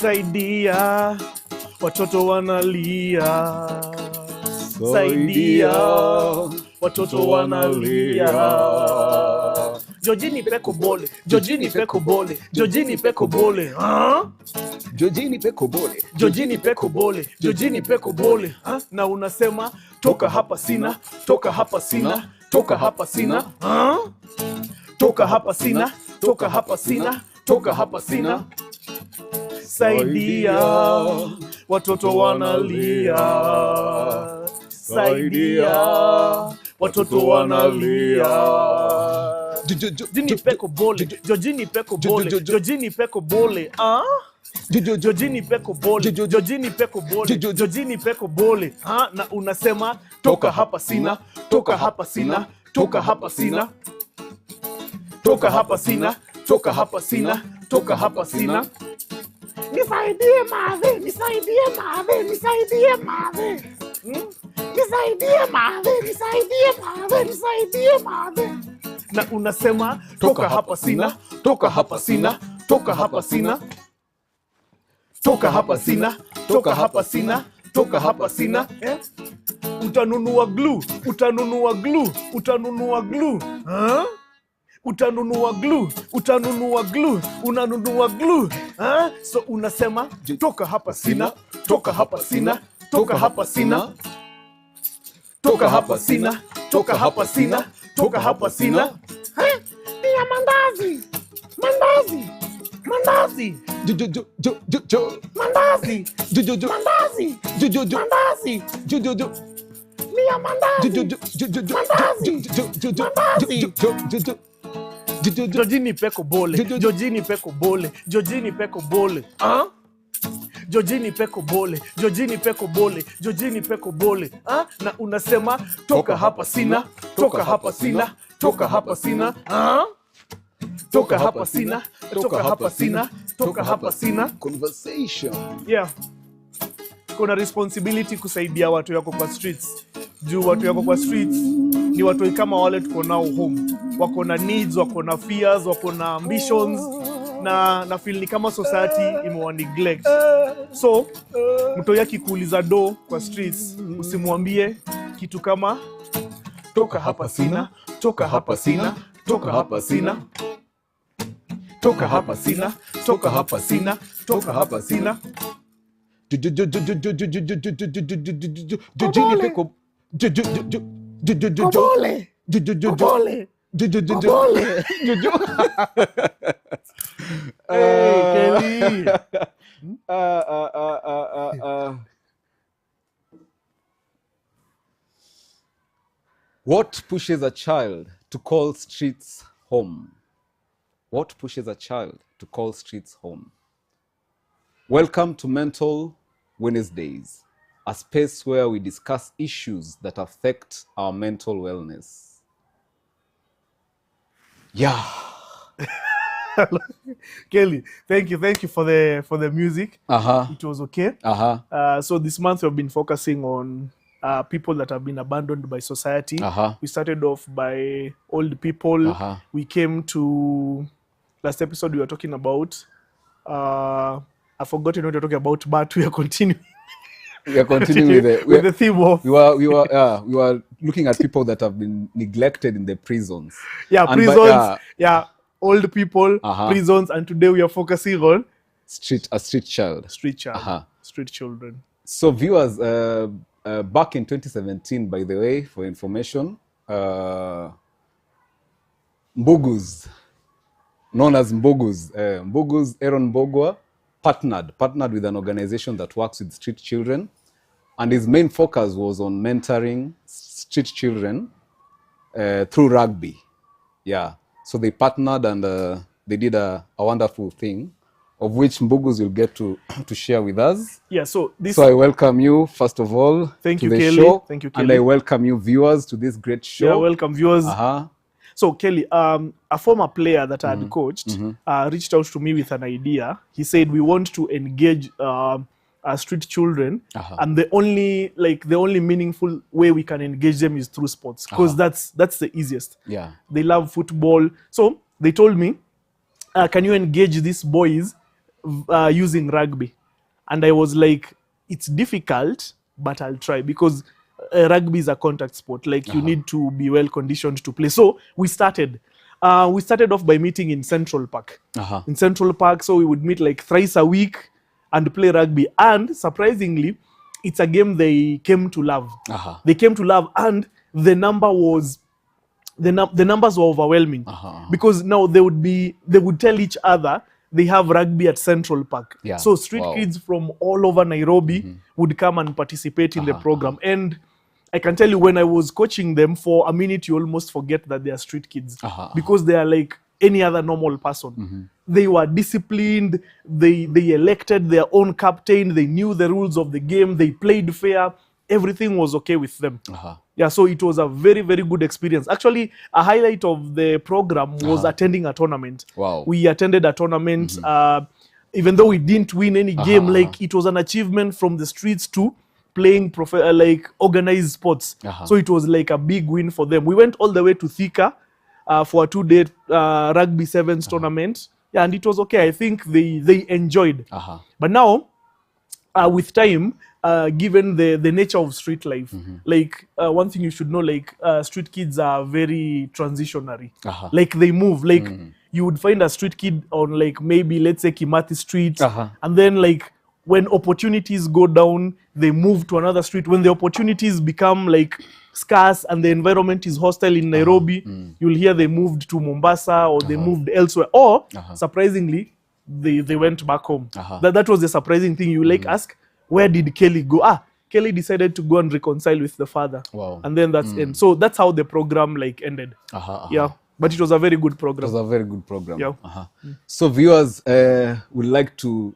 Saidia, watoto wanalia. Saidia, watoto wanalia. Georgine Peko Bole, Georgine Peko Bole, Georgine Peko Bole. Georgine Peko Bole, Georgine Peko Bole, Georgine Peko Bole. Na unasema toka hapa sina, toka hapa sina, toka hapa sina. Toka hapa sina, toka hapa sina, toka hapa sina. Saidia, watoto wanalia. Saidia, watoto wanalia. Georgine Peko Bole, Georgine Peko Bole, Georgine Peko Bole. Georgine Peko Bole, Georgine Peko Bole, Georgine Peko Bole. Na unasema toka hapa sina, toka hapa sina, toka hapa sina. Toka hapa sina, toka hapa sina, toka hapa sina. Nisaidie madhe, nisaidie madhe, nisaidie madhe. Nisaidie madhe, nisaidie madhe, nisaidie madhe. Na unasema toka hapa sina, toka hapa sina, toka hapa sina. Toka hapa sina, toka hapa sina, toka hapa sina. Utanunua glue, utanunua glue, utanunua glue. Utanunua glue, utanunua glue, unanunua glue. So unasema toka hapa sina, toka hapa sina, toka hapa sina. Toka hapa sina, toka hapa sina, toka hapa sina. Pia mandazi, mandazi, mandazi. Mandazi, mandazi, mandazi. Mia mandazi, mandazi. Georgine Peko Bole, Georgine Peko Bole, Georgine Peko Bole. Georgine Peko Bole, Georgine Peko Bole, Georgine Peko Bole. Na unasema toka hapa sina, toka hapa sina, toka hapa sina. Toka hapa sina, toka hapa sina, toka hapa sina. Conversation. Yeah. Kuna responsibility kusaidia watu yako kwa streets. Juu watu yako kwa streets ni watu kama wale tuko nao home. Wako na needs, wako na fears, wako na ambitions. Na feel ni kama society imewa neglect. So, mtu yaki kuuliza do kwa streets, usimwambie kitu kama toka hapa sina, toka hapa sina, toka hapa sina. Toka hapa sina, toka hapa sina, toka hapa sina. Georgine Peko Bole. Bole. Bole. Hey, Kelly. What pushes a child to call streets home? What pushes a child to call streets home? Welcome to Mental Wednesdays, a space where we discuss issues that affect our mental wellness. Yeah. Kelly, thank you for the music. It was okay. So this month we've been focusing on people that have been abandoned by society. We started off by old people. We came to last episode we were talking about I've forgotten what we were talking about, but we are continuing. We are continuing with the theme of we were looking at people that have been neglected in the prisons. Yeah, and prisons. Old people, prisons, and today we are focusing on street child. Street children. So viewers, back in 2017, by the way, for information, Mbugus, known as Mbugus Aaron Mbogwa, partnered with an organization that works with street children, and his main focus was on mentoring street children through rugby. Yeah, so they partnered and they did a wonderful thing of which Mbugus will get to share with us. Yeah, so this. So I welcome you, first of all, Thank to you, the Kelly. show. Thank you, And Kelly. I welcome you, viewers, to this great show. Yeah, welcome, viewers. Uh-huh. So, Kelly, a former player that I had coached reached out to me with an idea. He said, we want to engage street children, and the only meaningful way we can engage them is through sports, because that's the easiest. Yeah. They love football. So they told me, can you engage these boys using rugby? And I was like, it's difficult, but I'll try, because rugby is a contact sport. Like, you need to be well conditioned to play. So we started off by meeting in Central Park. In Central Park, so we would meet like thrice a week and play rugby. And surprisingly, it's a game they came to love. They came to love, and the numbers were overwhelming, because now they would tell each other they have rugby at Central Park. Yeah. So street kids from all over Nairobi would come and participate in the program. And I can tell you, when I was coaching them, for a minute you almost forget that they are street kids, because they are like any other normal person. They were disciplined, they elected their own captain, they knew the rules of the game, they played fair, everything was okay with them. Yeah, so it was a very, very good experience. Actually, a highlight of the program was attending a tournament. Wow. We attended a tournament, even though we didn't win any game, like it was an achievement from the streets to playing like organized sports. So it was like a big win for them. We went all the way to Thika for a 2-day rugby sevens tournament. Yeah, and it was okay. I think they enjoyed. But now, with time, given the nature of street life, like one thing you should know, like street kids are very transitionary. Like, they move. Like, you would find a street kid on, like, maybe let's say Kimathi Street, and then like when opportunities go down, they move to another street. When the opportunities become like scarce and the environment is hostile in Nairobi, you'll hear they moved to Mombasa, or they moved elsewhere, or surprisingly, they went back home. That was the surprising thing. You like ask, where did Kelly go? Kelly decided to go and reconcile with the father. Wow. And then that's end. So that's how the program like ended. Yeah, but it was a very good program. It was a very good program. Yeah. So viewers, would like to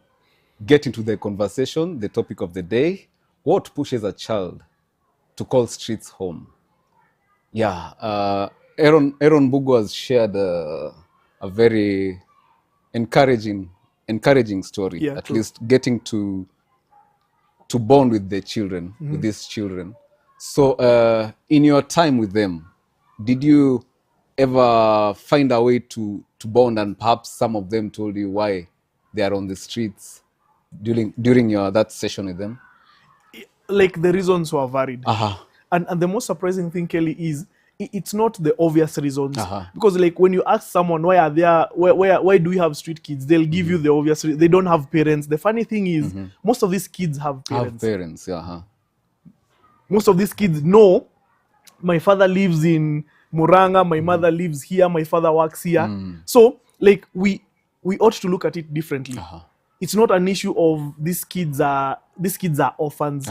get into the conversation, the topic of the day: what pushes a child to call streets home? Yeah, Aaron Bugu has shared a very encouraging story. Yeah, at true. least getting to bond with the children, with these children. So in your time with them, did you ever find a way to bond, and perhaps some of them told you why they are on the streets during that session with them? Like, the reasons were varied. And the most surprising thing, Kelly, is it's not the obvious reasons. Because like, when you ask someone why are there, why do we have street kids, they'll give you the obvious reason. They don't have parents. The funny thing is, most of these kids have parents. Most of these kids know, my father lives in Muranga, my mother lives here, my father works here. So like, we ought to look at it differently. It's not an issue of these kids are orphans.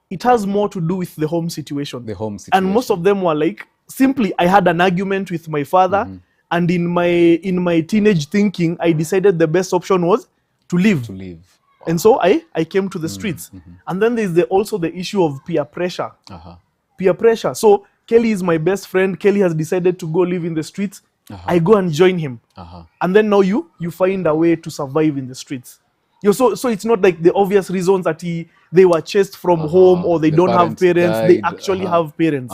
It has more to do with the home situation. And most of them were like, simply, I had an argument with my father, and in my teenage thinking, I decided the best option was to leave. And so I came to the streets. And then there's also the issue of peer pressure. Peer pressure. So Kelly is my best friend. Kelly has decided to go live in the streets. I go and join him. And then now you find a way to survive in the streets. So it's not like the obvious reasons that they were chased from home, or they don't have parents. They actually have parents.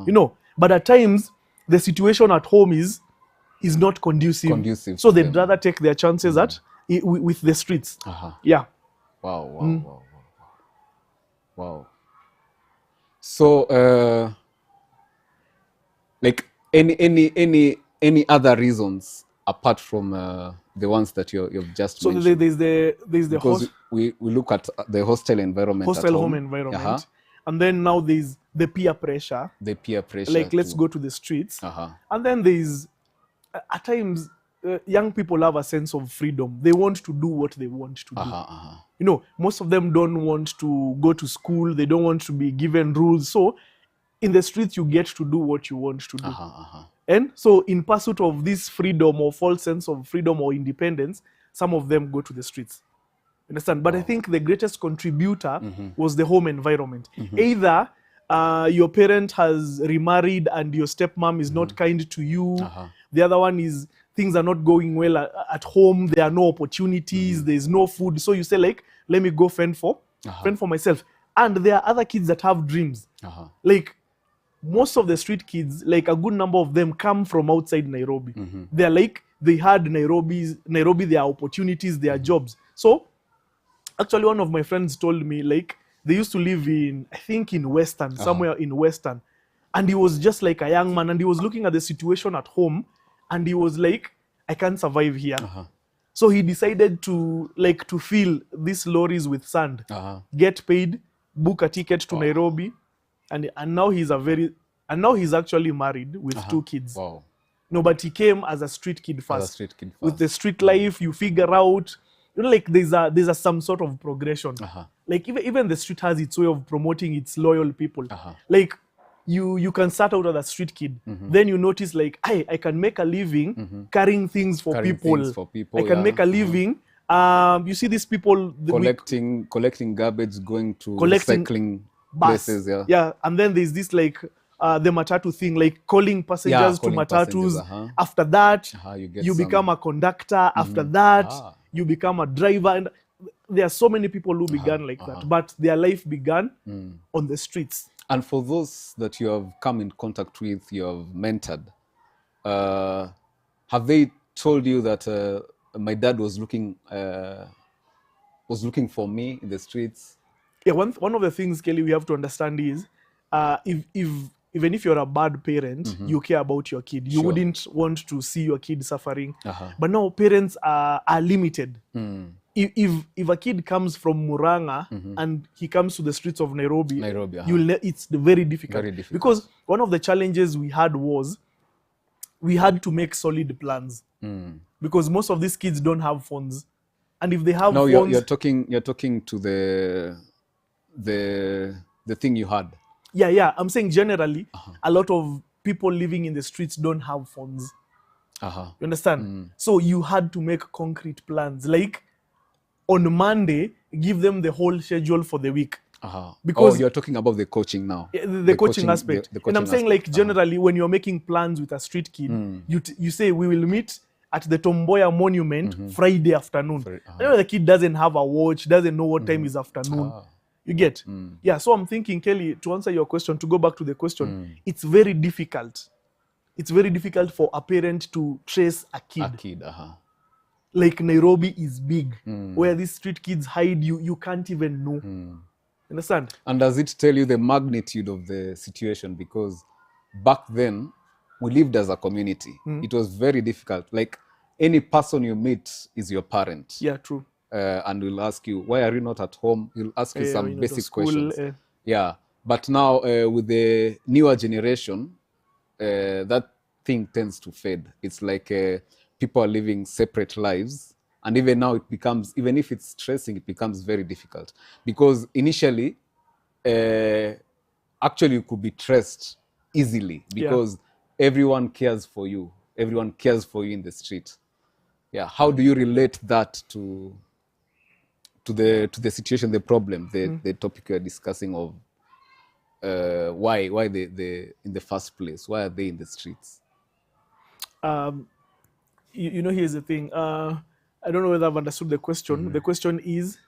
You know, but at times the situation at home is not conducive. So they'd rather take their chances with the streets. Yeah. Wow. So like, any other reasons apart from the ones that you've just mentioned? So there's the because we look at the hostel environment, home environment, and then now there's the peer pressure. Like, let's go to the streets. And then there's at times young people have a sense of freedom. They want to do what they want to do. You know, most of them don't want to go to school. They don't want to be given rules. So in the streets, you get to do what you want to do. And so in pursuit of this freedom, or false sense of freedom or independence, some of them go to the streets. Understand? But I think the greatest contributor was the home environment. Either your parent has remarried and your stepmom is not kind to you. The other one is things are not going well at home. There are no opportunities. There's no food. So you say like, let me go fend for myself. And there are other kids that have dreams. Like most of the street kids, like a good number of them come from outside Nairobi. They're like, they had Nairobi, there are opportunities, there are jobs. So actually one of my friends told me like, they used to live in, I think in Western, somewhere in Western. And he was just like a young man and he was looking at the situation at home and he was like, I can't survive here. So he decided to fill these lorries with sand, get paid, book a ticket to Nairobi. And now he's actually married with 2 kids. Wow. No, but he came as a street kid first. With the street life, you figure out, you know, like there's a some sort of progression. Like even the street has its way of promoting its loyal people. Like you can start out as a street kid, then you notice like, I can make a living carrying things for people. I can make a living. You see these people collecting garbage, going to recycling places. Yeah, and then there's this like the matatu thing, like calling passengers to matatus. After that, you become a conductor. After that, you become a driver. And there are so many people who began like that, but their life began on the streets. And for those that you have come in contact with, you have mentored, have they told you that my dad was looking for me in the streets? Yeah, one of the things, Kelly, we have to understand is even if you're a bad parent, you care about your kid. You wouldn't want to see your kid suffering. But now parents are limited. If a kid comes from Muranga and he comes to the streets of Nairobi, it's very difficult. Because one of the challenges we had was we had to make solid plans. Because most of these kids don't have phones. And if they have phones... No, you're talking to the thing you had. Yeah. I'm saying generally, a lot of people living in the streets don't have phones. You understand? So you had to make concrete plans. Like on Monday, give them the whole schedule for the week. Because you're talking about the coaching now. The coaching aspect. And I'm saying like generally, when you're making plans with a street kid, you say we will meet at the Tomboya Monument Friday afternoon. You know, the kid doesn't have a watch, doesn't know what time is afternoon. You get? Yeah, so I'm thinking, Kelly, to answer your question, to go back to the question, it's very difficult. It's very difficult for a parent to trace a kid. Like Nairobi is big, where these street kids hide, you can't even know. Understand? And does it tell you the magnitude of the situation? Because back then, we lived as a community. It was very difficult. Like any person you meet is your parent. Yeah, true. And will ask you, why are you not at home? He'll ask you some basic questions. Yeah. But now with the newer generation, that thing tends to fade. It's like people are living separate lives. And even now it becomes, even if it's stressing, it becomes very difficult. Because initially, actually you could be traced easily because everyone cares for you. Everyone cares for you in the street. Yeah. How do you relate that to the situation, the problem, the topic you're discussing of why they in the first place? Why are they in the streets? You know, here's the thing. I don't know whether I've understood the question. The question is,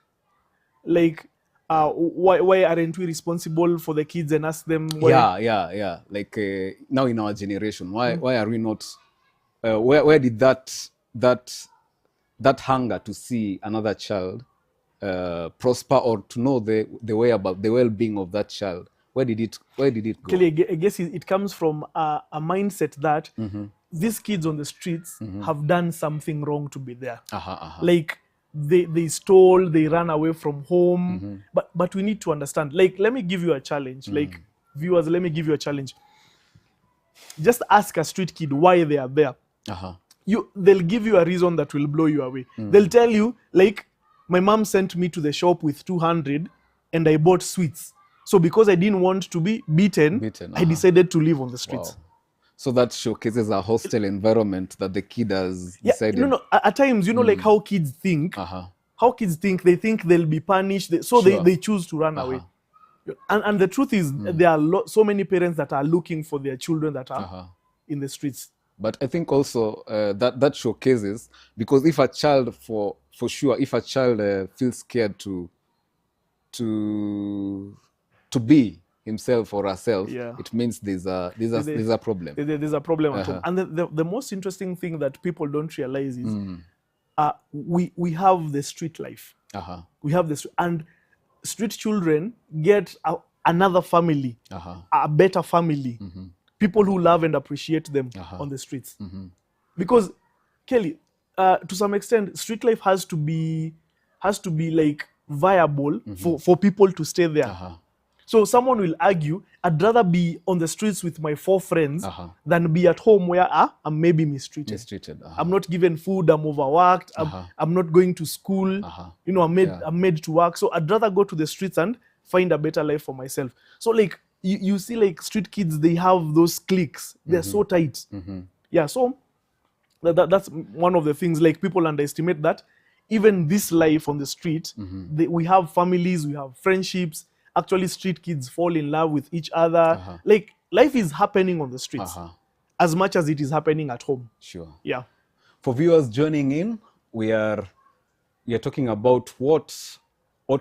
like, why aren't we responsible for the kids and ask them why? Yeah. Like now in our generation, why are we not? Where did that hunger to see another child prosper or to know the way about the well-being of that child? Where did it go? Clearly, I guess it comes from a mindset that these kids on the streets have done something wrong to be there. Like they stole, they ran away from home. But we need to understand. Like, let me give you a challenge. Like, viewers, let me give you a challenge. Just ask a street kid why they are there. They'll give you a reason that will blow you away. They'll tell you, like, my mom sent me to the shop with 200 and I bought sweets. So because I didn't want to be beaten, I decided to live on the streets. Wow. So that showcases a hostile environment that the kid has Yeah, decided. no, no. At times, like how kids think. Uh-huh. How kids think, they think they'll be punished, so Sure. they choose to run away. And the truth is, there are so many parents that are looking for their children that are in the streets. But I think also that showcases, because if a child, for sure, if a child feels scared to be himself or herself, Yeah. it means there's a problem. There's a problem at home. And the most interesting thing that people don't realize is we have the street life. We have this, and street children get another family, a better family, people who love and appreciate them on the streets. Because, Kelly, to some extent, street life has to be like viable for people to stay there. So someone will argue, I'd rather be on the streets with my 4 friends than be at home where I'm maybe mistreated. I'm not given food, I'm overworked, I'm not going to school, I'm made to work. So I'd rather go to the streets and find a better life for myself. So like, you see like street kids, they have those cliques. They're so tight. Yeah, so that's one of the things, like people underestimate that even this life on the street, we have families, we have friendships. Actually, street kids fall in love with each other. Like, life is happening on the streets as much as it is happening at home. Sure. Yeah. For viewers joining in, we are talking about what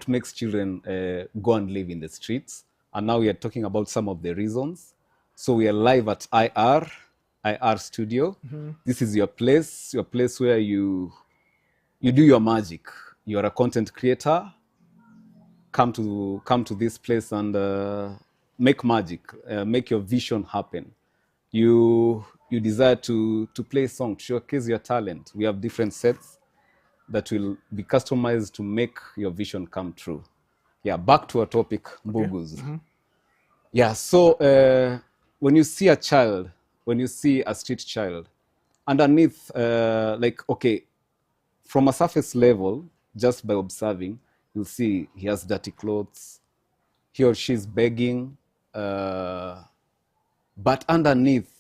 makes children go and live in the streets. And now we are talking about some of the reasons. So we are live at IR Studio. This is your place where you do your magic. You are a content creator. Come to this place and make magic, make your vision happen. You desire to play a song, to showcase your talent. We have different sets that will be customized to make your vision come true. Yeah, back to our topic, Mbugus. Yeah, so when you see a child, when you see a street child, underneath, from a surface level, just by observing, you'll see he has dirty clothes, he or she's begging, but underneath,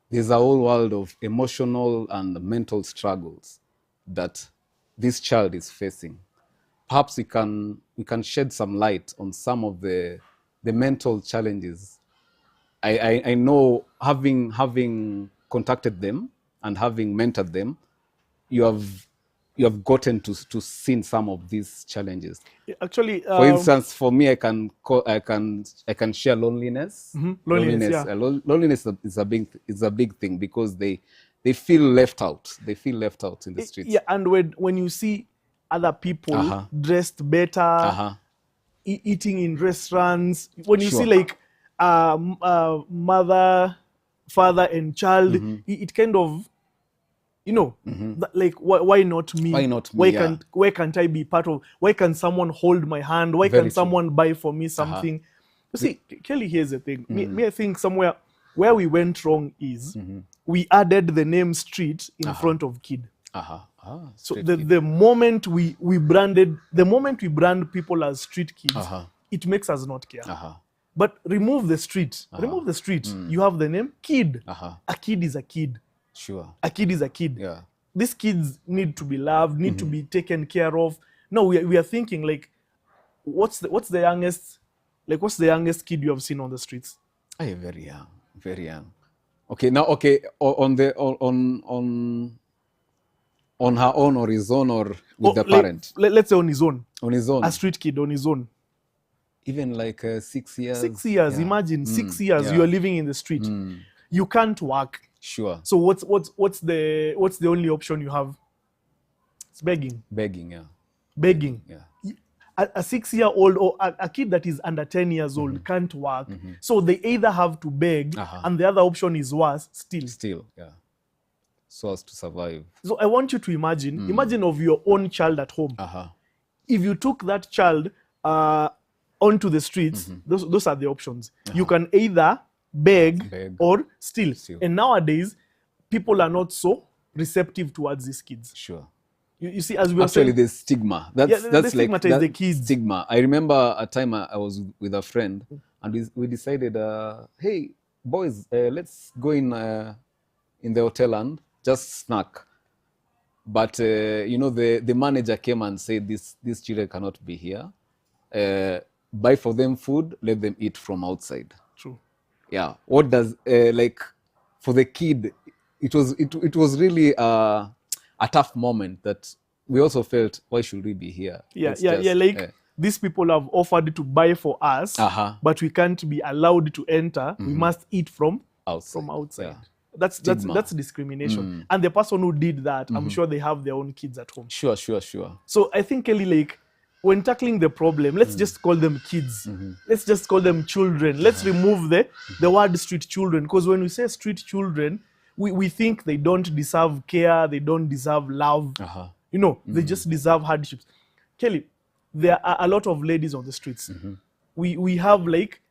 there's a whole world of emotional and mental struggles that this child is facing. Perhaps we can shed some light on some of the mental challenges. I know, having contacted them and having mentored them, you have gotten to see some of these challenges. Actually, for instance, for me, I can share loneliness. Loneliness is a big thing, because they feel left out. They feel left out in the streets. Yeah, and when you see other people dressed better, eating in restaurants, when you see like mother, father, and child, it kind of, like, why not me? Why not me? Why can't I be part of? Why can someone hold my hand? Why Very can true. someone buy for me something? You see, Kelly, here's the thing. Me, I think somewhere where we went wrong is we added the name street in front of kid. So the moment we brand people as street kids, it makes us not care. But remove the street. Remove the street. You have the name kid. A kid is a kid. Sure. A kid is a kid. Yeah. These kids need to be loved, need to be taken care of. No, we are thinking like, what's the youngest kid you have seen on the streets? Very young, very young. Okay, now on her own or his own, or with the parent. Let's say on his own. On his own. A street kid on his own. Even like 6 years. 6 years. Yeah. Imagine 6 years you are living in the street. You can't work. Sure. So what's the only option you have? It's begging. Begging, yeah. Begging. Yeah. A 6-year-old or a kid that is under 10 years old can't work. So they either have to beg, and the other option is worse, steal. Steal, yeah. So as to survive. So I want you to imagine of your own child at home. If you took that child onto the streets, those are the options. You can either beg or steal. And nowadays, people are not so receptive towards these kids. Sure. You see, as we were actually, saying, there's stigma. That's stigmatize like the kids. Stigma. I remember a time I was with a friend, and we decided, hey, boys, let's go in the hotel and just snack. But the manager came and said these children cannot be here. Buy for them food, let them eat from outside. True. Yeah. What does like for the kid? It was really a tough moment that we also felt, why should we be here? Yeah. Like these people have offered to buy for us, but we can't be allowed to enter. We must eat from outside. Yeah. That's discrimination. And the person who did that, I'm sure they have their own kids at home. Sure. So I think, Kelly, like when tackling the problem, let's just call them kids. Let's just call them children. Let's remove the word street children, because when we say street children, we think they don't deserve care, they don't deserve love. They just deserve hardships. Kelly, there are a lot of ladies on the streets. We have like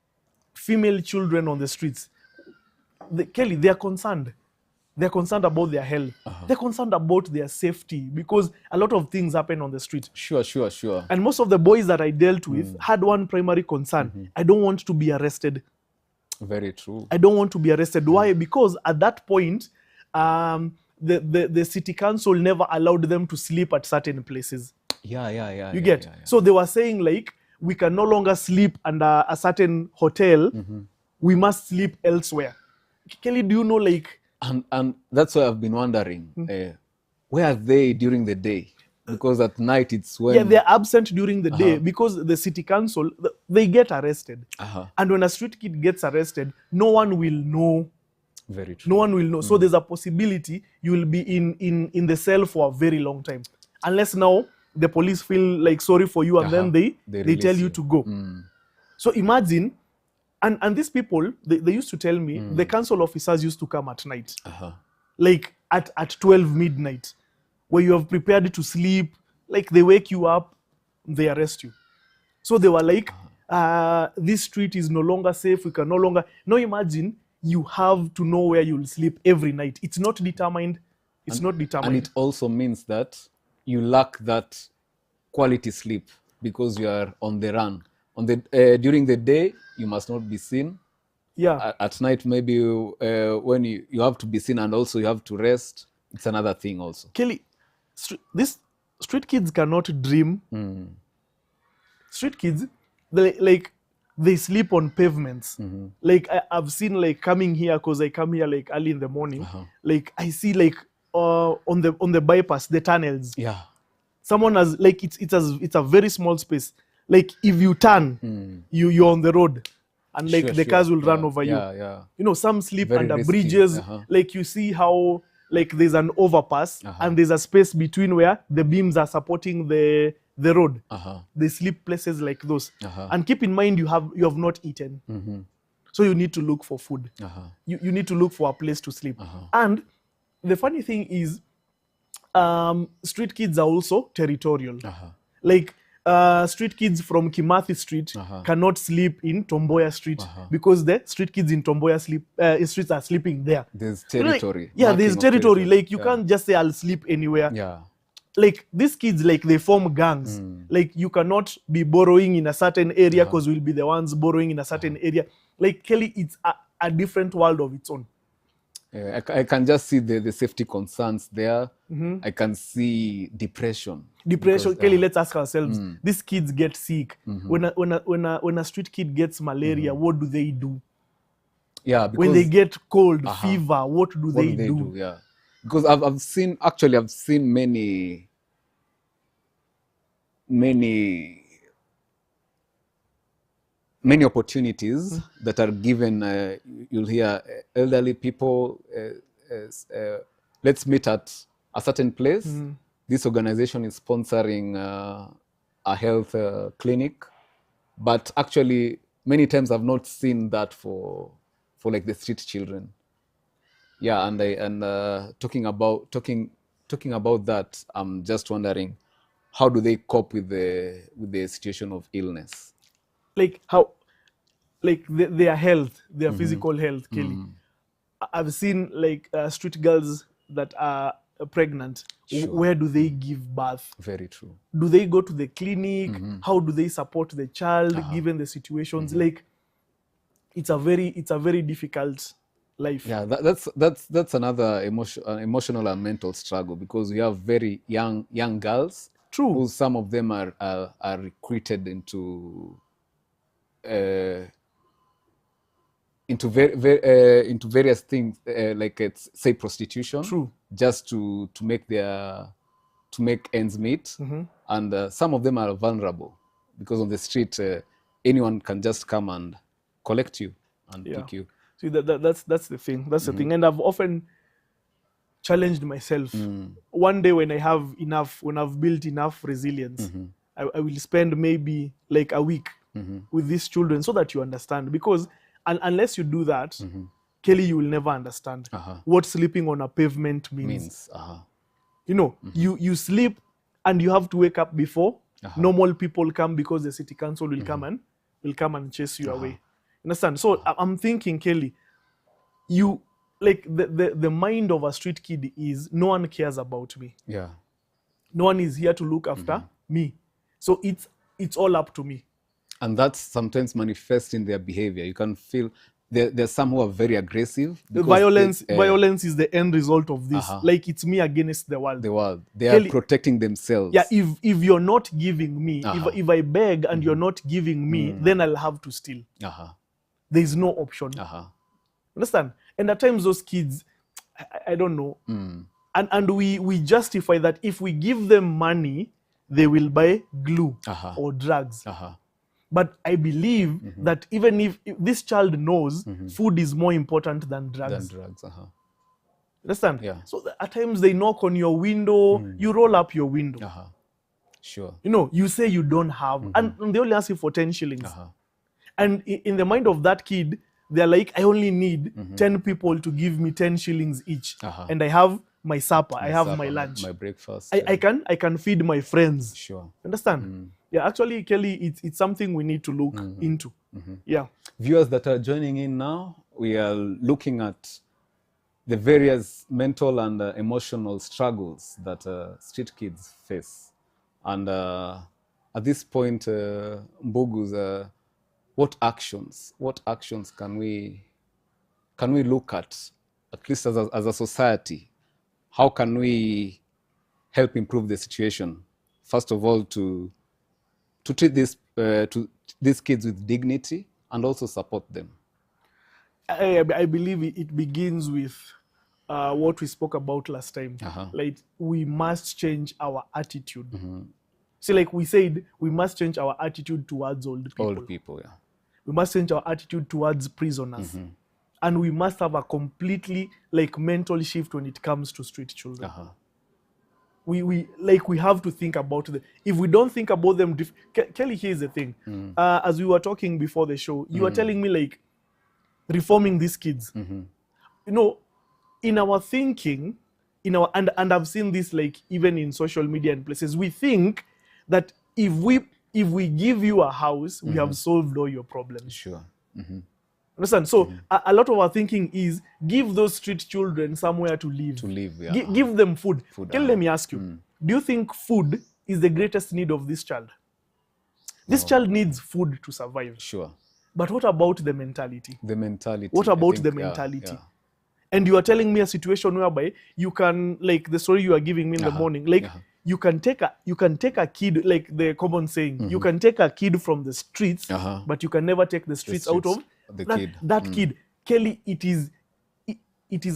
female children on the streets. Kelly, they are concerned. They're concerned about their health. They're concerned about their safety, because a lot of things happen on the street. Sure. And most of the boys that I dealt with had one primary concern. I don't want to be arrested. Very true. I don't want to be arrested. Why? Because at that point, the city council never allowed them to sleep at certain places. Yeah. You get? So they were saying like, we can no longer sleep under a certain hotel. We must sleep elsewhere. Kelly, do you know like... And that's why I've been wondering, where are they during the day? Because at night it's when... Yeah, they're absent during the day because the city council, they get arrested. And when a street kid gets arrested, no one will know. Very true. No one will know. So there's a possibility you will be in the cell for a very long time. Unless now the police feel like sorry for you and then they tell you to go. So imagine... And these people, they used to tell me, the council officers used to come at night. Like at 12 midnight, where you have prepared to sleep. Like they wake you up, they arrest you. So they were like, this street is no longer safe, we can no longer... Now imagine, you have to know where you'll sleep every night. It's not determined. And it also means that you lack that quality sleep because you are on the run. During the day, you must not be seen. Yeah. At night, maybe when you have to be seen and also you have to rest, it's another thing also. Kelly, these street kids cannot dream. Street kids, they sleep on pavements. Like I've seen like coming here, because I come here like early in the morning. Like I see like on the bypass, the tunnels. Yeah. Someone has like it's a very small space. Like if you turn, you're on the road, and like the cars will run over you. Yeah. Some sleep Very under risky. bridges. Like you see how like there's an overpass and there's a space between where the beams are supporting the road. They sleep places like those. And keep in mind you have not eaten, so you need to look for food. You need to look for a place to sleep. And the funny thing is, street kids are also territorial. Like street kids from Kimathi Street cannot sleep in Tomboya Street because the street kids in Tomboya streets are sleeping there. There's territory. Like, there's territory. Like you can't just say I'll sleep anywhere. Like these kids, like they form gangs. Like you cannot be borrowing in a certain area because we'll be the ones borrowing in a certain area. Like Kelly, it's a different world of its own. I can just see the safety concerns there. I can see depression. Because, Kelly, let's ask ourselves, these kids get sick. When a street kid gets malaria, what do they do? Yeah, because when they get cold, fever, what do they do? Yeah, because I've seen many opportunities that are given. You'll hear elderly people, let's meet at a certain place. This organization is sponsoring a health clinic, but actually many times I've not seen that for like the street children. Yeah, and talking about that, I'm just wondering, how do they cope with the situation of illness? Like how, like their health, their physical health, Kelly. I've seen like street girls that are pregnant. Where do they give birth? Very true. Do they go to the clinic? How do they support the child given the situations? Like it's a very difficult life. Yeah, that's another emotional and mental struggle, because we have very young girls True. who some of them are recruited into into various things, like it's say prostitution. True. Just to make ends meet. And some of them are vulnerable, because on the street anyone can just come and collect you and pick you. See, that's the thing. That's the thing. And I've often challenged myself. One day when I've built enough resilience, I will spend maybe like a week with these children, so that you understand. Because unless you do that, Kelly, you will never understand what sleeping on a pavement means. You know, you sleep and you have to wake up before normal people come, because the city council will come and chase you away. Understand? So I'm thinking, Kelly, you like the mind of a street kid is no one cares about me. Yeah. No one is here to look after me. So it's all up to me. And that's sometimes manifest in their behavior. You can feel there's some who are very aggressive. The violence is the end result of this. Like it's me against the world. They are protecting themselves. Yeah, if you're not giving me, if I beg and you're not giving me, then I'll have to steal. There's no option. Understand? And at times those kids, I don't know. And we justify that if we give them money, they will buy glue or drugs. But I believe that even if this child knows food is more important than drugs. Understand? Yeah. So at times they knock on your window, you roll up your window. Sure. You know, you say you don't have, and they only ask you for 10 shillings. And in the mind of that kid, they're like, I only need 10 people to give me 10 shillings each. And I have my supper, I have my lunch, my breakfast. I can feed my friends. Sure. Understand? Yeah, actually, Kelly, it's something we need to look into. Yeah. Viewers that are joining in now, we are looking at the various mental and emotional struggles that street kids face. And at this point, Mbugu's, what actions can we look at least as a society? How can we help improve the situation? First of all, to treat these kids with dignity and also support them. I believe it begins with what we spoke about last time. Like, we must change our attitude. See, like we said, we must change our attitude towards old people. Old people, yeah. We must change our attitude towards prisoners. And we must have a completely mental shift when it comes to street children. We have to think about them. If we don't think about them, Kelly, here's the thing. As we were talking before the show, you were telling me reforming these kids. You know, in our thinking, and I've seen this even in social media and places, we think that if we give you a house, we have solved all your problems. Sure. Understand? So a lot of our thinking is give those street children somewhere to live. Yeah. Give them food. Let me ask you, do you think food is the greatest need of this child? This child needs food to survive. Sure. But what about the mentality? What about the mentality? Yeah. And you are telling me a situation whereby you can, the story you are giving me in the morning, you can take a kid, like the common saying, you can take a kid from the streets, but you can never take the streets out of that kid. Kelly, it is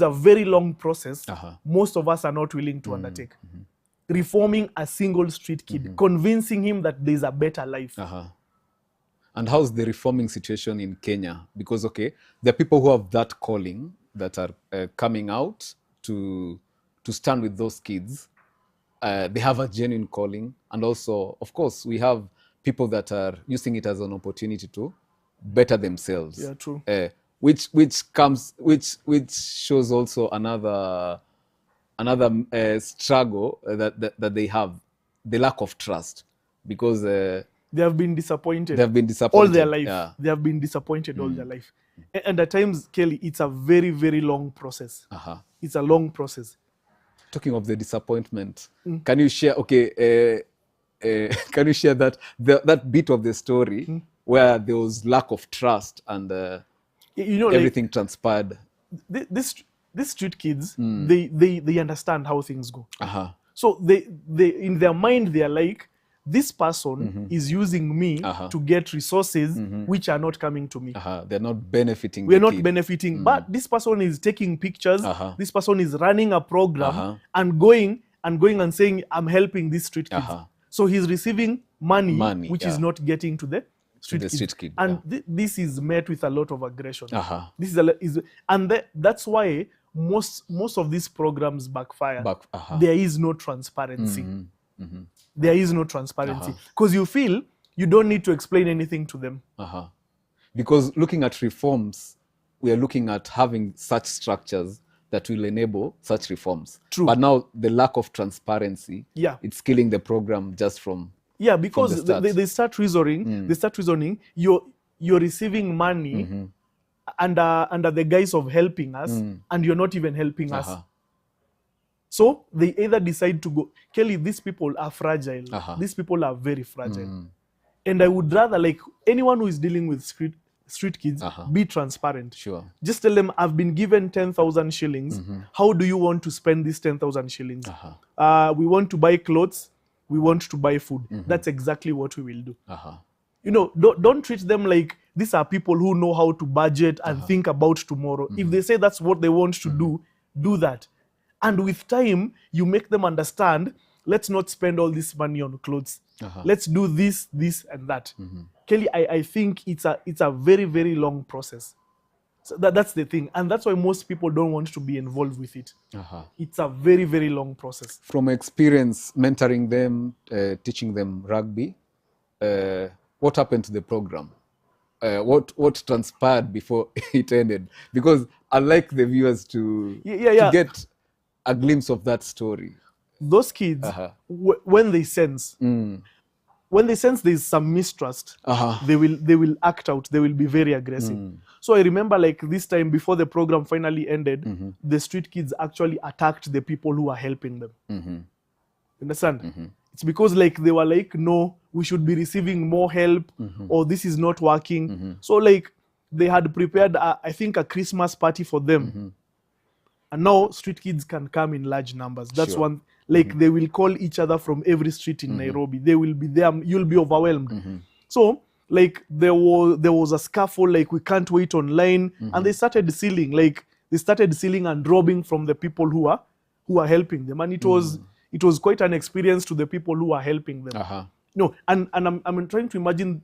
a very long process. Most of us are not willing to undertake. Reforming a single street kid, convincing him that there's a better life. And how's the reforming situation in Kenya? Because, there are people who have that calling that are coming out to stand with those kids. They have a genuine calling. And also, of course, we have people that are using it as an opportunity to better themselves. Yeah, true. Which shows also another struggle that they have, the lack of trust, because they have been disappointed. all their life. Yeah. They have been disappointed all their life. And at times, Kelly, it's a very, very long process. It's a long process. Talking of the disappointment, can you share? Can you share that bit of the story where there was lack of trust and You know, like, everything transpired. these street kids, they understand how things go. Uh-huh. So they in their mind, they are like, this person is using me to get resources which are not coming to me. They're not benefiting. We're the not kid. benefiting, but this person is taking pictures. This person is running a program and going and saying, I'm helping these street kids. So he's receiving money which is not getting to the street kid. And this is met with a lot of aggression. This is that's why most of these programs backfire. There is no transparency. There is no transparency because you feel you don't need to explain anything to them. Because looking at reforms, we are looking at having such structures that will enable such reforms. True. But now the lack of transparency, Yeah. it's killing the program just from because from the start. they start reasoning. They start reasoning. You're receiving money under the guise of helping us, and you're not even helping us. So they either decide to go. Kelly, these people are fragile. These people are very fragile. And I would rather, like, anyone who is dealing with street kids, be transparent. Sure. Just tell them, I've been given 10,000 shillings. How do you want to spend these 10,000 shillings? We want to buy clothes. We want to buy food. That's exactly what we will do. You know, don't treat them like these are people who know how to budget and think about tomorrow. If they say that's what they want to do that. And with time, you make them understand, let's not spend all this money on clothes. Let's do this, and that. Kelly, I think it's a very, very long process. So that's the thing. And that's why most people don't want to be involved with it. It's a very, very long process. From experience, mentoring them, teaching them rugby, what happened to the program? What transpired before it ended? Because I'd like the viewers to get a glimpse of that story. Those kids, when they sense there's some mistrust, they will act out. They will be very aggressive. So I remember, like, this time before the program finally ended, the street kids actually attacked the people who are helping them. Understand? It's because, like, they were like, no, we should be receiving more help, or this is not working. So, like, they had prepared, I think, a Christmas party for them. And now street kids can come in large numbers. That's one. Like, they will call each other from every street in Nairobi. They will be there. You'll be overwhelmed. So, like, there was a scuffle. Like, we can't wait online, and they started stealing. Like, they started stealing and robbing from the people who are helping them, and it was quite an experience to the people who are helping them. No, and I'm trying to imagine.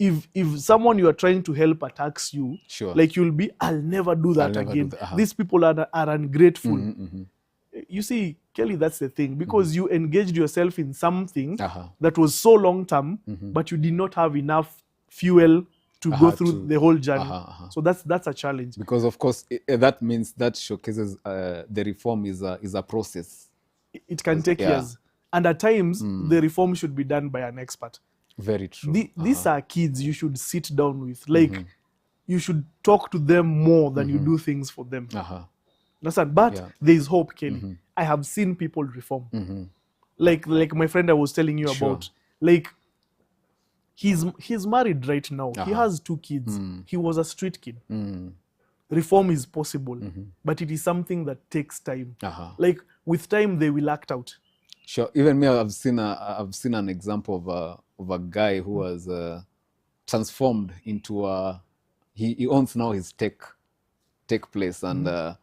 If someone you are trying to help attacks you, like, you'll be, I'll never do that again. These people are ungrateful. You see, Kelly, that's the thing. Because you engaged yourself in something that was so long term, but you did not have enough fuel to go through the whole journey. So that's a challenge. Because, of course, that means that showcases the reform is a process. It can take years. And at times, the reform should be done by an expert. Very true. These are kids you should sit down with. Like, you should talk to them more than you do things for them. Understand? But there is hope, Kelly. I have seen people reform. Like my friend I was telling you about. Like, he's married right now. He has 2 kids. He was a street kid. Reform is possible, but it is something that takes time. Like, with time, they will act out. Sure. Even me, I've seen an example of a guy who was transformed into he owns now his tech place, and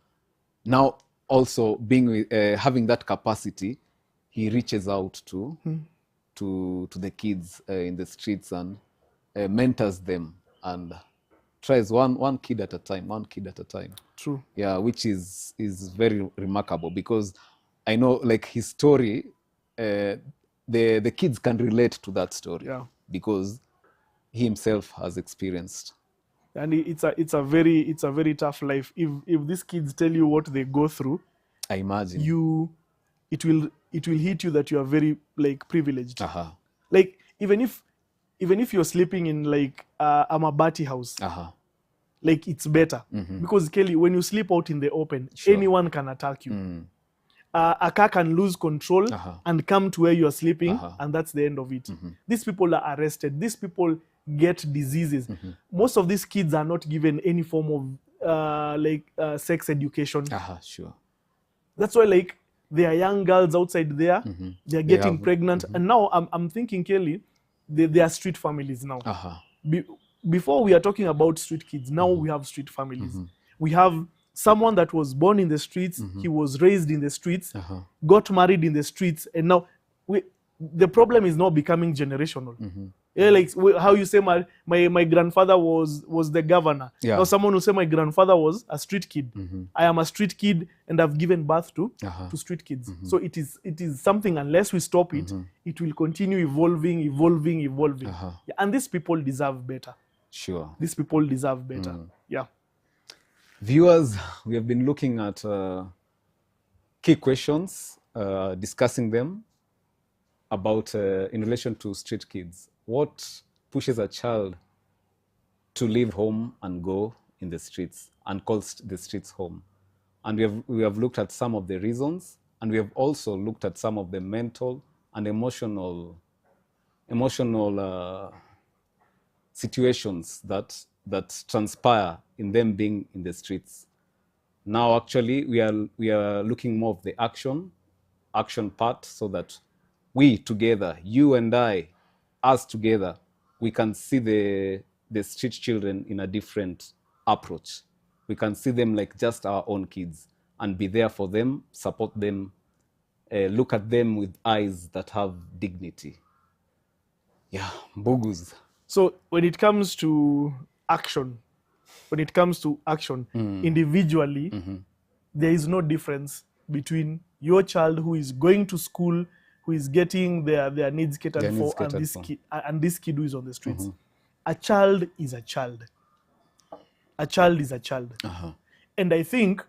now also being having that capacity, he reaches out to the kids in the streets and mentors them and tries one kid at a time. True. Yeah, which is very remarkable, because I know, like, his story, the kids can relate to that story, because he himself has experienced. And it's a very tough life. If these kids tell you what they go through, I imagine it will hit you that you are very, like, privileged. Like, even if you're sleeping in, like, a mabati house, like, it's better. Because, Kelly, when you sleep out in the open, anyone can attack you. A car can lose control and come to where you are sleeping, and that's the end of it. These people are arrested. These people, get diseases. Most of these kids are not given any form of sex education. Sure. That's why, like, there are young girls outside there, they're getting pregnant. And now I'm thinking, Kelly, they are street families now. Before we are talking about street kids, now we have street families. We have someone that was born in the streets, he was raised in the streets, got married in the streets, and now the problem is now becoming generational. Yeah, like how you say my grandfather was the governor. Now someone will say my grandfather was a street kid. I am a street kid and I've given birth to street kids. So it is something, unless we stop it, it will continue evolving. Yeah, and these people deserve better. Sure. These people deserve better. Yeah. Viewers, we have been looking at key questions, discussing them about in relation to street kids. What pushes a child to leave home and go in the streets and call the streets home? And we have looked at some of the reasons, and we have also looked at some of the mental and emotional situations that transpire in them being in the streets. Now, actually, we are looking more of the action part, so that we together, you and I, us together, we can see the street children in a different approach. We can see them like just our own kids and be there for them, support them, look at them with eyes that have dignity. Yeah, Mbugus. So when it comes to action, individually, there is no difference between your child who is going to school, who is getting their needs catered for, and this kid who is on the streets. A child is a child. A child is a child. And I think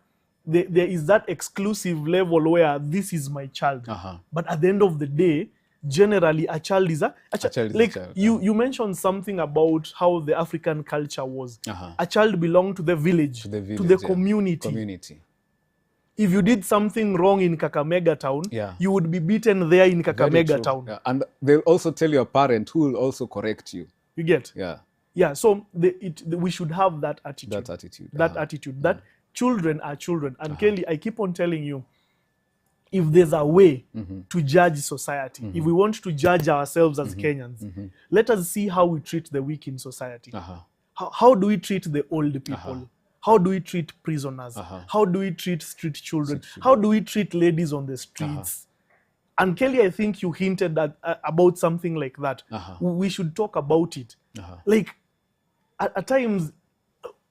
there is that exclusive level where this is my child. But at the end of the day, generally a child is a child. Like you mentioned something about how the African culture was. A child belonged to the village, to the community. If you did something wrong in Kakamega town, you would be beaten there in Kakamega town. Yeah. And they'll also tell your parent, who will also correct you. You get? Yeah. So we should have that attitude. That attitude. That children are children. And Kelly, I keep on telling you, if there's a way to judge society, if we want to judge ourselves as Kenyans, let us see how we treat the weak in society. How do we treat the old people? How do we treat prisoners? How do we treat street children? How do we treat ladies on the streets? And Kelly, I think you hinted about something like that. We should talk about it. Like, at times,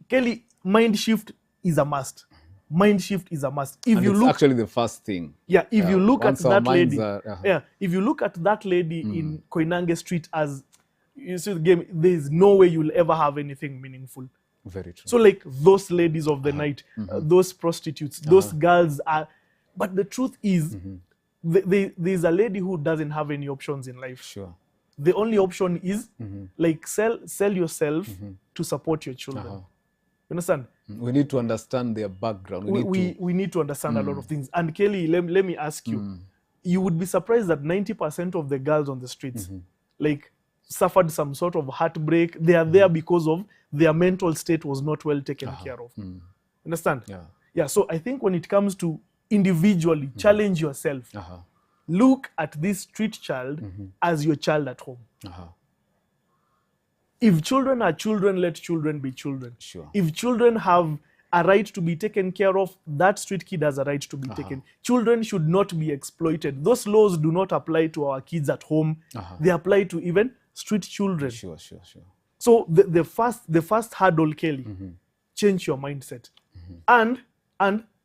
Kelly, mind shift is a must. Mind shift is a must. If you look, actually the first thing. Yeah, if you look at that lady, if you look at that lady in Koinange Street, as you see the game, there is no way you'll ever have anything meaningful. Very true. So like those ladies of the night, those prostitutes, those girls are. But the truth is, there's a lady who doesn't have any options in life. Sure. The only option is like sell yourself to support your children. You understand? We need to understand their background. We need to understand a lot of things. And Kelly, let me ask you, you would be surprised that 90% of the girls on the streets, like, suffered some sort of heartbreak. They are there because of their mental state was not well taken care of. Understand? Yeah. So I think when it comes to individually, challenge yourself. Look at this street child as your child at home. If children are children, let children be children. Sure. If children have a right to be taken care of, that street kid has a right to be taken. Children should not be exploited. Those laws do not apply to our kids at home. They apply to even street children. Sure. So the first hurdle, Kelly, change your mindset. And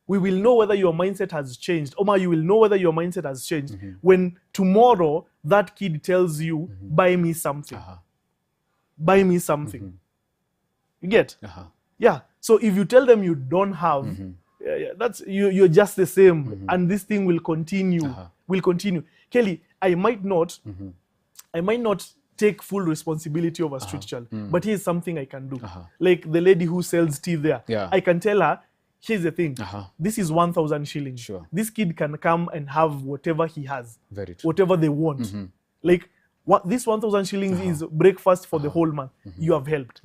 we will know whether your mindset has changed. Omar, you will know whether your mindset has changed when tomorrow that kid tells you, buy me something. Buy me something. You get? Yeah. So if you tell them you don't have, that's you're just the same, and this thing will continue. Will continue. Kelly, I might not take full responsibility of a street child, but here's something I can do. Like the lady who sells tea there, I can tell her, here's the thing. This is 1,000 shillings. Sure. This kid can come and have whatever he has. Very true. Whatever they want. Like, This 1,000 shillings is breakfast for the whole month. You have helped.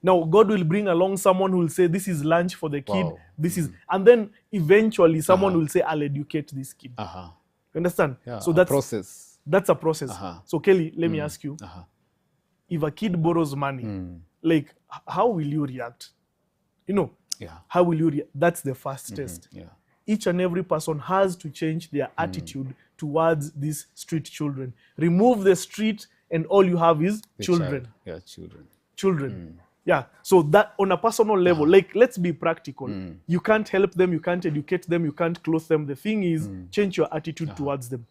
Now, God will bring along someone who will say, this is lunch for the kid. Wow. This is, and then eventually someone will say, I'll educate this kid. You understand? Yeah, So a process. That's a process. So Kelly, let me ask you, if a kid borrows money, like, how will you react? You know, how will you react? That's the first test. Yeah. Each and every person has to change their attitude towards these street children. Remove the street and all you have is The children. child. Yeah, children. Children. Yeah. So that on a personal level, like, let's be practical. You can't help them, you can't educate them, you can't clothe them. The thing is, change your attitude towards them.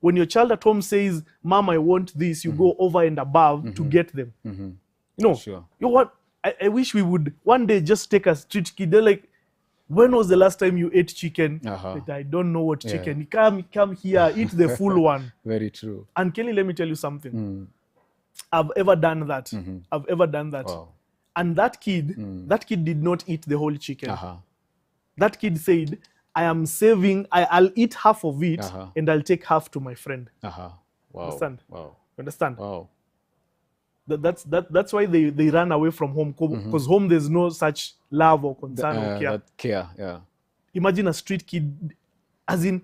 When your child at home says, Mom, I want this, you go over and above to get them. You know, Sure. you know what? I wish we would one day just take a street kid. They're like, when was the last time you ate chicken? Like, I don't know what chicken. Come here, eat the full one. Very true. And Kelly, let me tell you something. I've ever done that. I've ever done that. Wow. And that kid did not eat the whole chicken. That kid said, I am saving, I'll eat half of it and I'll take half to my friend. Wow. Understand? Wow. Understand? Wow. That's why they ran away from home, because home there's no such love or concern or care. That care, yeah. Imagine a street kid, as in,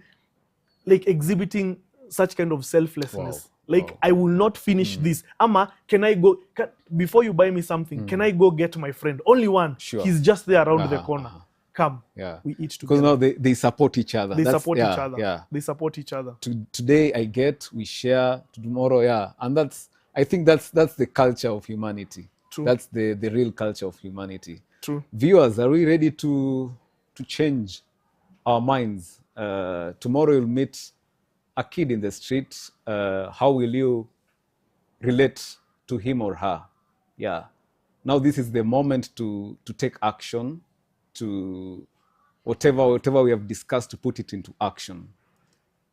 like, exhibiting such kind of selflessness. Wow. Like, Wow. I will not finish this. Ama, can I go, before you buy me something, can I go get my friend? Only one. Sure. He's just there around the corner. Come, Yeah. we eat Because together. now they support each other. They That's- support yeah, each other. Yeah. They support each other. Today I get, we share, tomorrow, yeah. And I think that's the culture of humanity. True. That's the real culture of humanity. True. Viewers, are we ready to change our minds? Tomorrow you'll meet a kid in the street. How will you relate to him or her? Yeah. Now this is the moment to take action, to whatever we have discussed, to put it into action.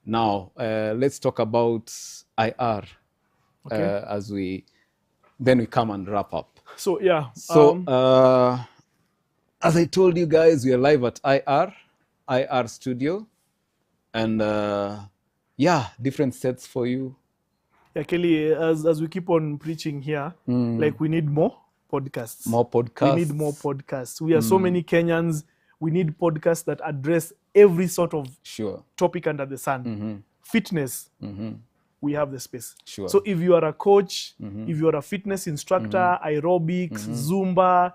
Now, let's talk about IR as we come and wrap up. So, yeah. So, as I told you guys, we are live at IR Studio. And yeah, different sets for you. Yeah, Kelly, as we keep on preaching here, like, we need more podcasts. More podcasts. We need more podcasts. We are so many Kenyans. We need podcasts that address every sort of Sure. topic under the sun. Fitness, we have the space. Sure. So if you are a coach, if you are a fitness instructor, aerobics, Zumba,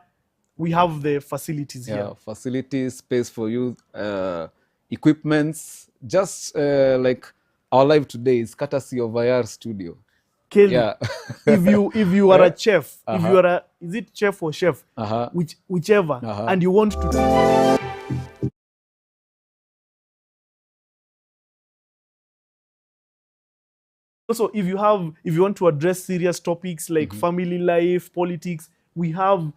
we have the facilities here. Yeah, facilities, space for you, equipments. Just like our live today is courtesy of IR Studio. Kelly, Yeah. if you are a chef, if you are is it chef or chef? Whichever, and you want to also, if you want to address serious topics like family life, politics, we have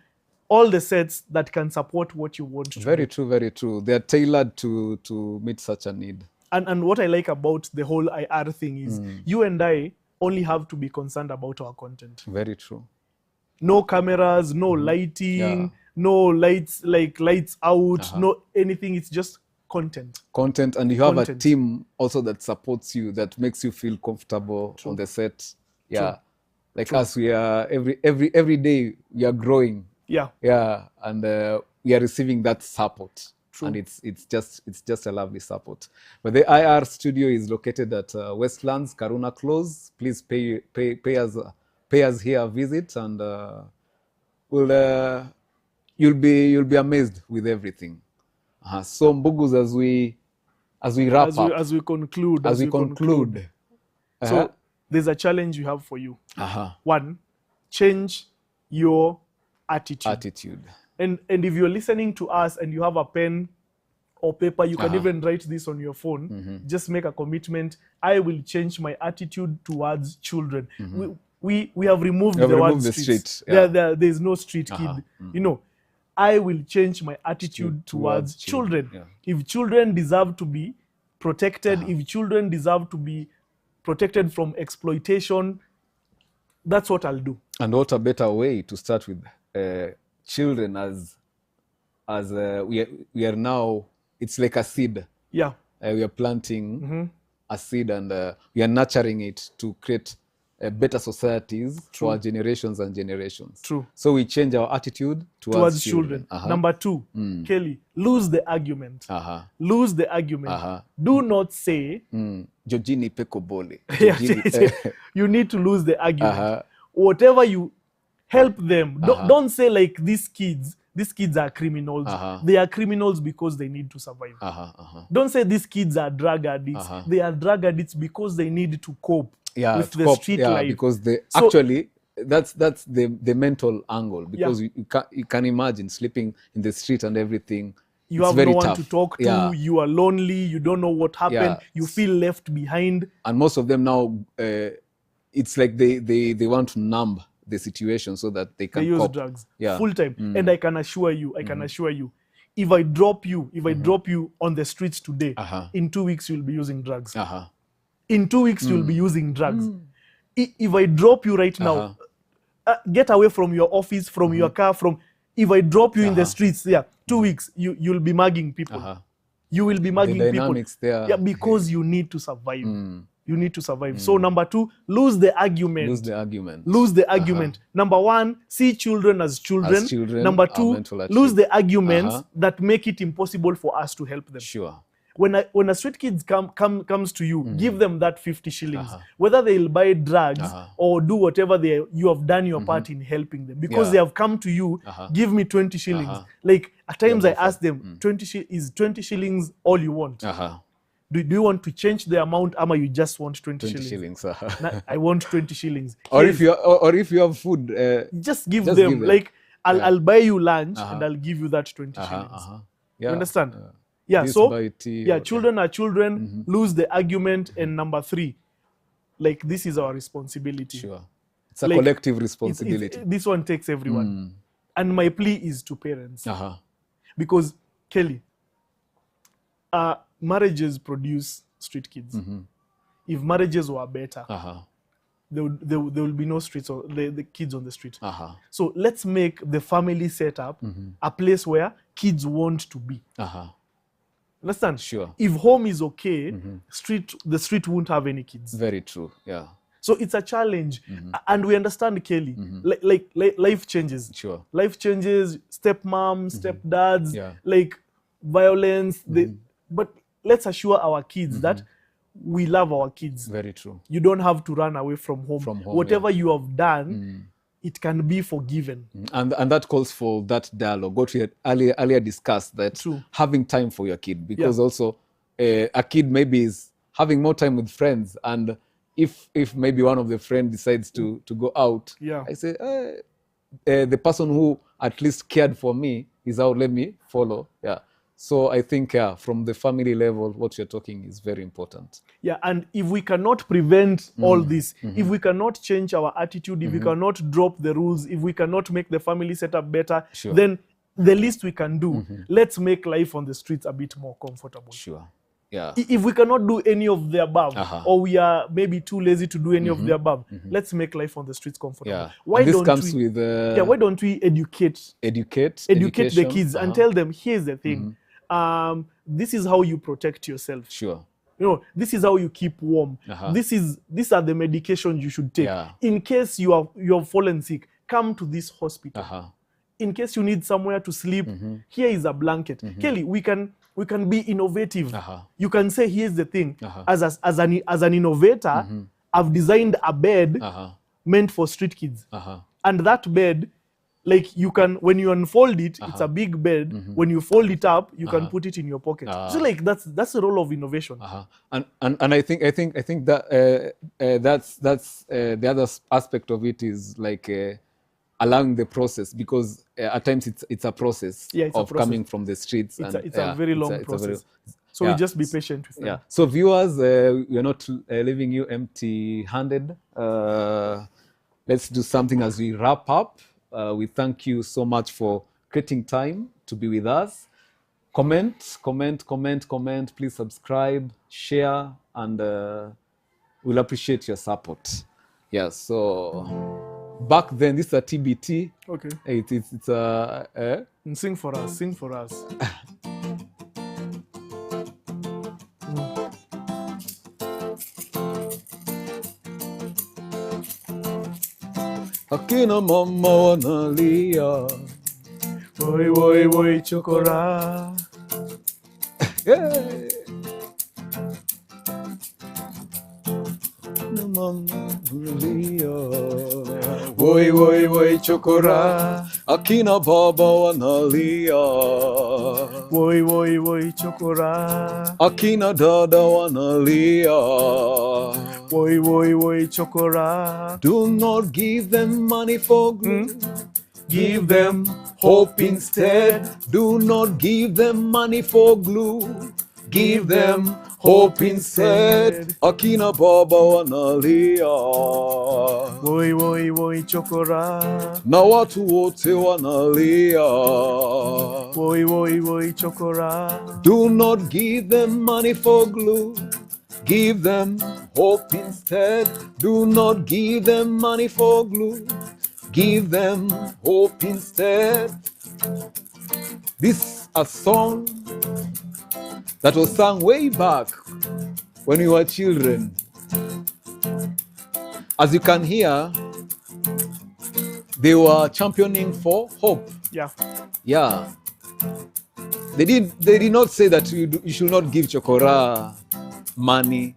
all the sets that can support what you want to do. Very true, very true. They are tailored to meet such a need. And what I like about the whole IR thing is you and I only have to be concerned about our content. Very true. No cameras, no lighting, no lights, like lights out, no anything. It's just content. Content, and you have a Content. team also that supports you, that makes you feel comfortable on the set. Yeah. Like us, we are every day we are growing. Yeah. Yeah, and we are receiving that support. And it's just a lovely support. But the IR studio is located at Westlands, Karuna Close. Please pay us here a visit, and you'll be amazed with everything. So Mbugus, as we wrap up, As we conclude. So there's a challenge we have for you. One, change your attitude. And if you're listening to us and you have a pen or paper, you can even write this on your phone. Just make a commitment. I will change my attitude towards children. We have removed the word street. There's no street kid. You know, I will change my attitude towards children. Yeah. If children deserve to be protected, if children deserve to be protected from exploitation, that's what I'll do. And what a better way to start with children, as we are now, it's like a seed. Yeah. We are planting a seed, and we are nurturing it to create better societies True. for our generations and generations. True. So we change our attitude towards children. Number 2, Kelly, lose the argument. Lose the argument. Do not say, Jojini peko bole. Yeah, you need to lose the argument. Whatever you help them, don't say like these kids are criminals. They are criminals because they need to survive. Don't say these kids are drug addicts. They are drug addicts because they need to cope with the street life. Because actually that's the mental angle, because you can imagine sleeping in the street and everything. You have no one to talk to. You are lonely. You don't know what happened. You feel left behind. And most of them now, it's like they want to numb the situation so that they can use drugs full time. And I can assure you, if I drop you on the streets today, in 2 weeks you'll be using drugs. In 2 weeks you'll be using drugs. If I drop you right now, get away from your office, from your car, if I drop you in the streets, 2 weeks, you'll be mugging people. You will be mugging people. There. Because you need to survive. You need to survive. So number 2, lose the argument. Lose the argument. Number 1, see children as children. Number 2, lose the arguments that make it impossible for us to help them. Sure. When a street kids comes to you, give them that 50 shillings. Whether they'll buy drugs or do whatever you have done your part in helping them. Because they have come to you, give me 20 shillings. Like at times I ask them, is 20 shillings all you want? Do you want to change the amount, or you just want 20 shillings? I want 20 shillings. Or if you have food, just give them. Like I'll buy you lunch and I'll give you that 20 shillings. You understand? Children are children. Lose the argument. And number 3, like this is our responsibility. Sure, it's a collective responsibility. This one takes everyone. And my plea is to parents, because Kelly, marriages produce street kids. If marriages were better, there will be no streets or the kids on the street. So let's make the family setup a place where kids want to be. Understand? Sure. If home is okay, the street won't have any kids. Very true. Yeah. So it's a challenge, and we understand, Kelly. Like life changes. Sure. Life changes. Stepmoms, stepdads, like violence. But let's assure our kids that we love our kids. Very true. You don't have to run away from home. Whatever you have done, it can be forgiven. And that calls for that dialogue. What we had earlier discussed, that having time for your kid, because also a kid maybe is having more time with friends, and if maybe one of the friends decides to go out, I say, the person who at least cared for me is out, let me follow. So I think, from the family level, what you're talking is very important. And if we cannot prevent all this, if we cannot change our attitude, if we cannot drop the rules, if we cannot make the family setup better, then the least we can do, let's make life on the streets a bit more comfortable. Sure. Yeah. If we cannot do any of the above, or we are maybe too lazy to do any of the above, let's make life on the streets comfortable. Why don't we educate the kids and tell them, here's the thing. This is how you protect yourself. Sure. This is how you keep warm. These are the medications you should take. In case you have fallen sick, come to this hospital. In case you need somewhere to sleep, here is a blanket. Kelly, we can be innovative. You can say, here's the thing. As an innovator, I've designed a bed meant for street kids. And that bed, like you can, when you unfold it, it's a big bed. When you fold it up, you can put it in your pocket. So like that's the role of innovation. And I think that that's the other aspect of it is like allowing the process, because at times it's a process of coming from the streets. It's a very long process. So we just be patient with them. So viewers, we are not leaving you empty-handed. Let's do something as we wrap up. We thank you so much for creating time to be with us. Comment. Please subscribe, share, and we'll appreciate your support. So back then, this is a TBT. Okay. It's a... Sing for us. akina mama wanalia. Woi woi woi chokora. Hey. Akina mama wanalia. Woi woi woi chokora. Akina baba wanalia. Woi woi woi chokora. Akina dada wanalia. Woi woi woi chokora. Do not give them money for glue. Give them hope instead. Do not give them money for glue. Give them hope instead. Akina baba wanalia. Woi woi woi chokora. Na watu wote wanalia. Woi woi woi chokora. Do not give them money for glue. Give them hope instead. Do not give them money for glue. Give them hope instead. This is a song that was sung way back when we were children. As you can hear, they were championing for hope. Yeah. Yeah. They did not say that you should not give chokora money,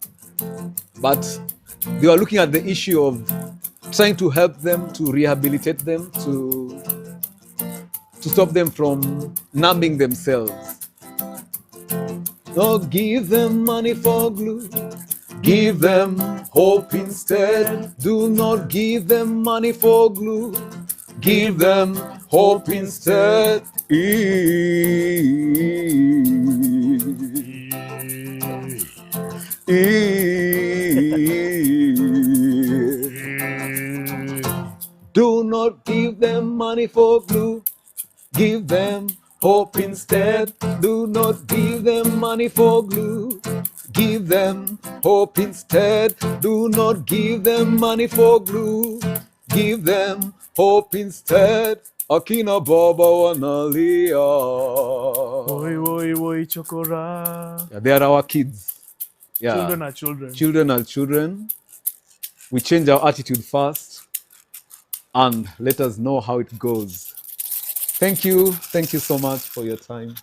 but they were looking at the issue of trying to help them, to rehabilitate them, to stop them from numbing themselves. Don't give them money for glue. Give them hope instead. Do not give them money for glue. Give them hope instead. Do not give them money for glue. Give them hope instead. Do not give them money for glue. Give them hope instead. Do not give them money for glue. Give them hope instead. Akina baba wanalia. Woi woi woi chokora. Yeah, they are our kids. Yeah. Children are children. Children are children. We change our attitude first and let us know how it goes. Thank you. Thank you so much for your time.